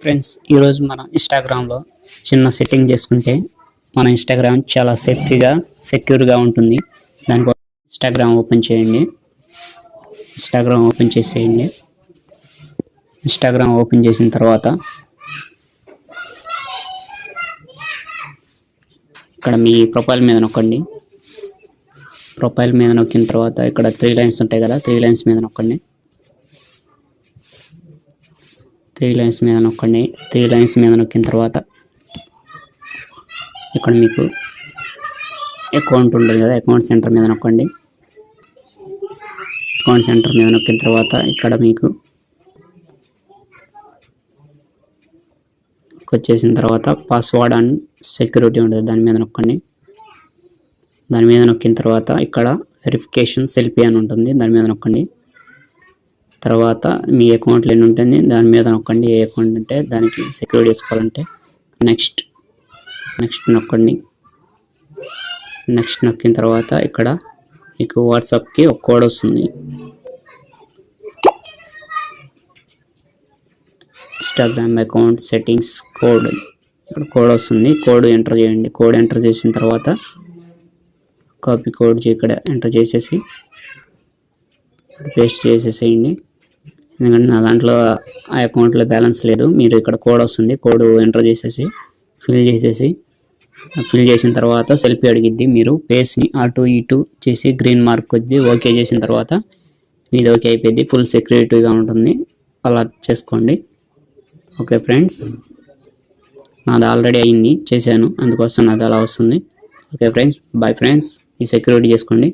Friends ఈరోజు మనం ఇన్స్టాగ్రామ్లో చిన్న సెట్టింగ్ చేసుకుంటే మన ఇన్స్టాగ్రామ్ చాలా సెక్యూర్గా ఉంటుంది. దానికోసం ఇన్స్టాగ్రామ్ ఓపెన్ చేయండి. ఇన్స్టాగ్రామ్ ఓపెన్ చేసిన తర్వాత ఇక్కడ మీ ప్రొఫైల్ మీద నొక్కండి. ప్రొఫైల్ మీద నొక్కిన తర్వాత ఇక్కడ 3 లైన్స్ ఉంటాయి కదా, 3 లైన్స్ మీద నొక్కండి. 3 లైన్స్ మీద నొక్కండి. 3 లైన్స్ మీద నొక్కిన తర్వాత ఇక్కడ మీకు అకౌంట్ ఉంటుంది కదా, అకౌంట్ సెంటర్ మీద నొక్కండి. అకౌంట్ సెంటర్ మీద నొక్కిన తర్వాత ఇక్కడ మీకు వచ్చేసిన తర్వాత పాస్వర్డ్ అండ్ సెక్యూరిటీ ఉంటుంది, దాని మీద నొక్కండి. దాని మీద నొక్కిన తర్వాత ఇక్కడ వెరిఫికేషన్ సెల్ఫీ అని ఉంటుంది, దాని మీద నొక్కండి. తర్వాత మీ అకౌంట్లో ఎన్ని ఉంటుంది దాని మీద నొక్కండి. ఏ అకౌంట్ అంటే దానికి సెక్యూరిటీ చేసుకోవాలంటే నెక్స్ట్ నొక్కండి. నెక్స్ట్ నొక్కిన తర్వాత ఇక్కడ మీకు వాట్సాప్కి ఒక కోడ్ వస్తుంది. ఇన్స్టాగ్రామ్ అకౌంట్ సెట్టింగ్స్ కోడ్, ఇక్కడ కోడ్ వస్తుంది. కోడ్ ఎంటర్ చేయండి. కోడ్ ఎంటర్ చేసిన తర్వాత కాపీ కోడ్ ఇక్కడ ఎంటర్ చేసేసి పేస్ట్ చేసేసేయండి. ఎందుకంటే నా దాంట్లో ఆ అకౌంట్లో బ్యాలెన్స్ లేదు. మీరు ఇక్కడ కోడ్ వస్తుంది, కోడ్ ఎంటర్ చేసేసి ఫిల్ చేసిన తర్వాత సెల్ఫీ అడిగిద్ది. మీరు ఫేస్ని అటు ఇటు చేసి గ్రీన్ మార్క్ కొద్ది ఓకే చేసిన తర్వాత ఇది ఓకే అయిపోయింది. ఫుల్ సెక్యూరిటీగా ఉంటుంది, అలా చేసుకోండి. ఓకే ఫ్రెండ్స్, నాది ఆల్రెడీ అయింది, చేశాను, అందుకోసం నాది అలా వస్తుంది. Okay friends, bye friends. ఈ సెక్యూరిటీ చేసుకోండి.